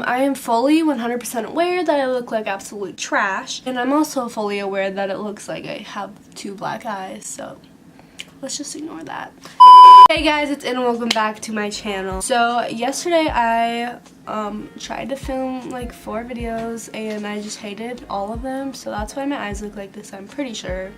I am fully 100% aware that I look like absolute trash, and I'm also fully aware that it looks like I have 2 black eyes, so let's just ignore that. Hey guys, it's In and welcome back to my channel. So yesterday I tried to film like 4 videos and I just hated all of them, so that's why my eyes look like this, I'm pretty sure.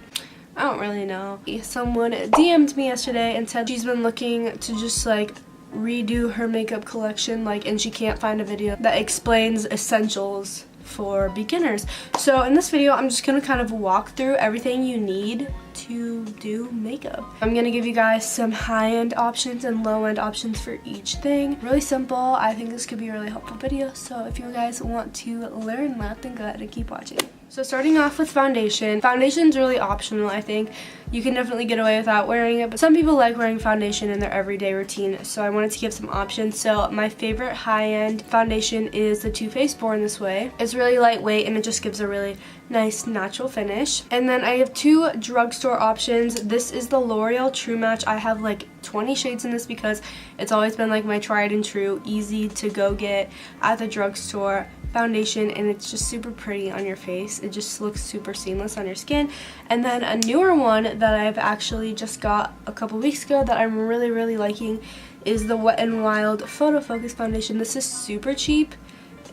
I don't really know. Someone DM'd me yesterday and said she's been looking to just like redo her makeup collection, like, and she can't find a video that explains essentials for beginners. So in this video I'm just gonna kind of walk through everything you need to do makeup. I'm gonna give you guys some high-end options and low-end options for each thing. Really simple. I think this could be a really helpful video, so if you guys want to learn that, then go ahead and keep watching. So starting off with foundation. Foundation's really optional, I think. You can definitely get away without wearing it, but some people like wearing foundation in their everyday routine, so I wanted to give some options. So my favorite high-end foundation is the Too Faced Born This Way. It's really lightweight and it just gives a really nice natural finish. And then I have 2 drugstore options. This is the L'Oreal True Match. I have like 20 shades in this because it's always been like my tried and true, easy to go get at the drugstore foundation, and it's just super pretty on your face. It just looks super seamless on your skin. And then a newer one that I've actually just got a couple weeks ago that I'm really liking is the Wet n Wild Photo Focus Foundation. This is super cheap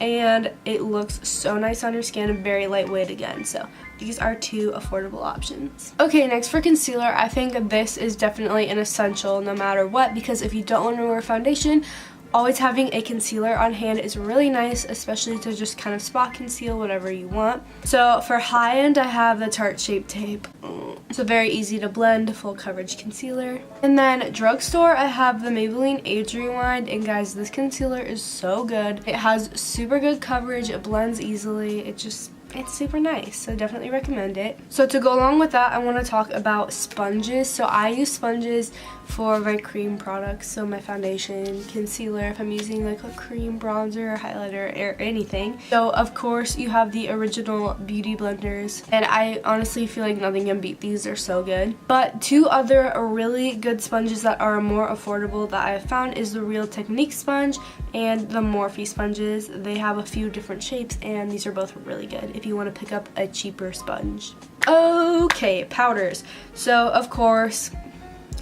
and it looks so nice on your skin and very lightweight again, so these are 2 affordable options. Okay, next for concealer, I think this is definitely an essential no matter what, because if you don't want to wear foundation, always having a concealer on hand is really nice, especially to just kind of spot conceal whatever you want. So for high end, I have the Tarte Shape Tape. So very easy to blend, full coverage concealer. And then drugstore, I have the Maybelline Age Rewind, and guys, this concealer is so good. It has super good coverage, it blends easily, it's super nice, so definitely recommend it. So to go along with that, I want to talk about sponges. So I use sponges for my cream products, so my foundation, concealer, if I'm using like a cream bronzer or highlighter or anything. So of course you have the original beauty blenders, and I honestly feel like nothing can beat these. They're so good. But 2 other really good sponges that are more affordable that I've found is the Real Technique sponge and the Morphe sponges. They have a few different shapes and these are both really good if you want to pick up a cheaper sponge. Okay, powders. So of course,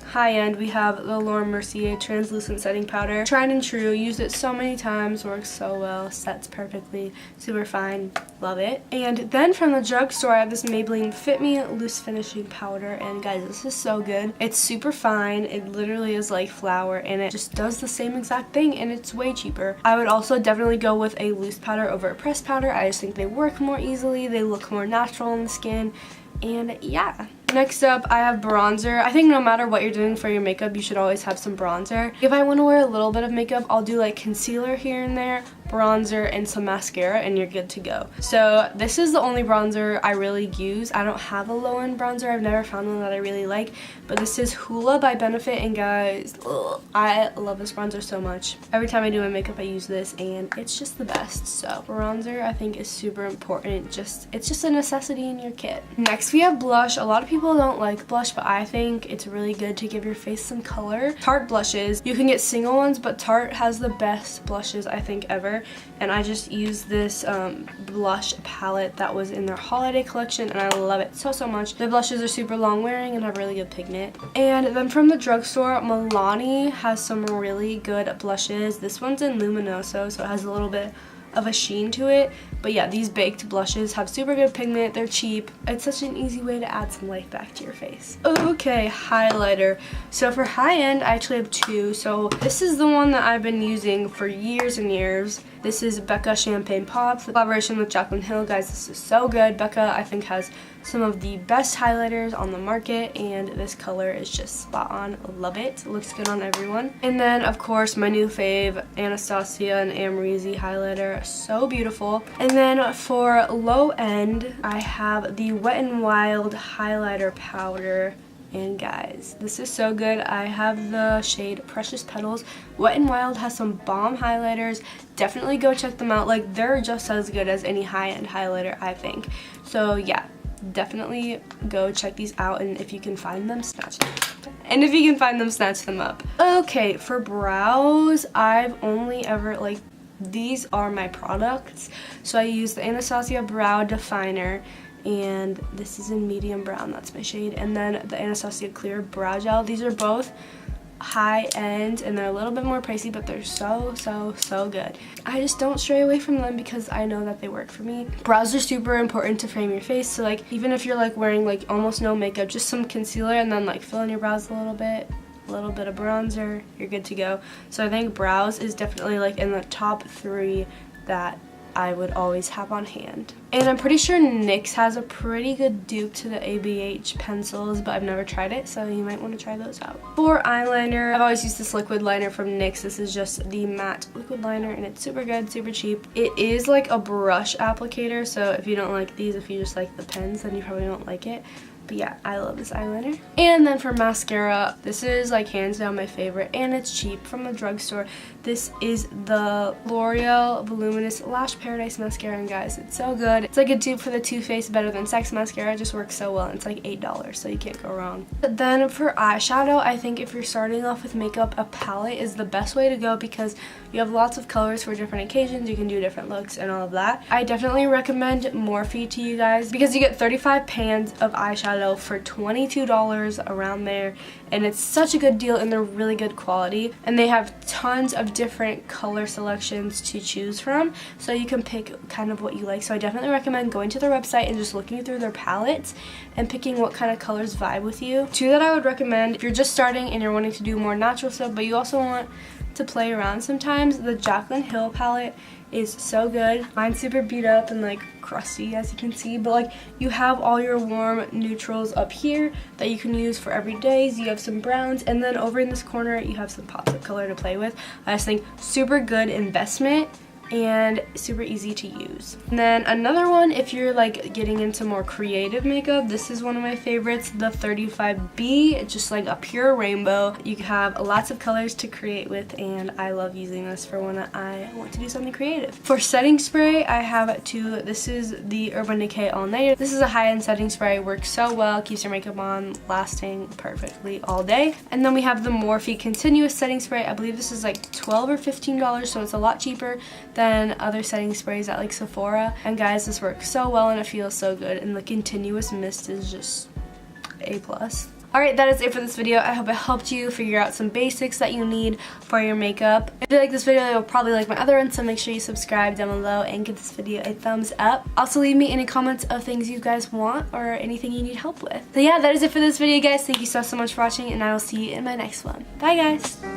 high end, we have the Laura Mercier translucent setting powder. Tried and true, used it so many times, works so well, sets perfectly, super fine, love it. And then from the drugstore, I have this Maybelline Fit Me loose finishing powder, and guys, this is so good. It's super fine, it literally is like flour, and it just does the same exact thing, and it's way cheaper. I would also definitely go with a loose powder over a pressed powder. I just think they work more easily, they look more natural on the skin, and yeah. Next up, I have bronzer. I think no matter what you're doing for your makeup, you should always have some bronzer. If I want to wear a little bit of makeup, I'll do like concealer here and there, bronzer, and some mascara, and you're good to go. So this is the only bronzer I really use. I don't have a low-end bronzer. I've never found one that I really like, but this is Hoola by Benefit, and guys, I love this bronzer so much. Every time I do my makeup, I use this, and it's just the best. So bronzer, I think, is super important. It's just a necessity in your kit. Next, we have blush. A lot of people don't like blush, but I think it's really good to give your face some color. Tarte blushes. You can get single ones, but Tarte has the best blushes I think ever, and I just used this blush palette that was in their holiday collection, and I love it so much. The blushes are super long wearing and have really good pigment. And then from the drugstore, Milani has some really good blushes. This one's in Luminoso, so it has a little bit of a sheen to it, but yeah, these baked blushes have super good pigment, they're cheap, it's such an easy way to add some life back to your face. Okay, highlighter. So for high end, I actually have 2. So this is the one that I've been using for years and years. This is Becca Champagne Pops, collaboration with Jaclyn Hill. Guys, this is so good. Becca, I think, has some of the best highlighters on the market, and this color is just spot on. Love it. Looks good on everyone. And then, of course, my new fave, Anastasia and Amrezy highlighter. So beautiful. And then for low end, I have the Wet n Wild highlighter powder. And guys, this is so good. I have the shade Precious Petals. Wet n Wild has some bomb highlighters. Definitely go check them out. Like, they're just as good as any high-end highlighter, I think. So yeah, definitely go check these out, and if you can find them, snatch them. Snatch them up. Okay, for brows, I've only ever these are my products. So I use the Anastasia Brow Definer, and this is in medium brown, that's my shade, and then the Anastasia Clear Brow Gel. These are both high end and they're a little bit more pricey, but they're so good. I just don't stray away from them because I know that they work for me. Brows are super important to frame your face, so like even if you're like wearing like almost no makeup, just some concealer and then like fill in your brows a little bit of bronzer, you're good to go. So I think brows is definitely like in the top 3 that I would always have on hand. And I'm pretty sure NYX has a pretty good dupe to the ABH pencils, but I've never tried it, so you might want to try those out. For eyeliner, I've always used this liquid liner from NYX. This is just the matte liquid liner, and it's super good, super cheap. It is like a brush applicator, so if you don't like these, if you just like the pens, then you probably don't like it. But yeah, I love this eyeliner. And then for mascara, this is like hands down my favorite, and it's cheap from the drugstore. This is the L'Oreal Voluminous Lash Paradise Mascara, and guys, it's so good. It's like a dupe for the Too Faced Better Than Sex mascara. It just works so well, and it's like $8, so you can't go wrong. But then for eyeshadow, I think if you're starting off with makeup, a palette is the best way to go because you have lots of colors for different occasions. You can do different looks and all of that. I definitely recommend Morphe to you guys because you get 35 pans of eyeshadow for $22 around there, and it's such a good deal and they're really good quality, and they have tons of different color selections to choose from, so you can pick kind of what you like. So I definitely recommend going to their website and just looking through their palettes and picking what kind of colors vibe with you. 2 that I would recommend if you're just starting and you're wanting to do more natural stuff but you also want to play around sometimes, the Jaclyn Hill palette is so good. Mine's super beat up and like crusty, as you can see, but like you have all your warm neutrals up here that you can use for every day. You have some browns, and then over in this corner you have some pops of color to play with. I just think super good investment and super easy to use. And then another one, if you're like getting into more creative makeup, this is one of my favorites, the 35B. It's just like a pure rainbow. You have lots of colors to create with, and I love using this for when I want to do something creative. For setting spray, I have 2. This is the Urban Decay All Nighter. This is a high-end setting spray. It works so well, keeps your makeup on lasting perfectly all day. And then we have the Morphe Continuous Setting Spray. I believe this is like $12 or $15, so it's a lot cheaper than other setting sprays at like Sephora. And guys, this works so well and it feels so good, and the continuous mist is just A+. Alright, that is it for this video. I hope it helped you figure out some basics that you need for your makeup. If you like this video, you'll probably like my other ones, so make sure you subscribe down below and give this video a thumbs up. Also, leave me any comments of things you guys want or anything you need help with. So yeah, that is it for this video, guys. Thank you so much for watching, and I will see you in my next one. Bye, guys!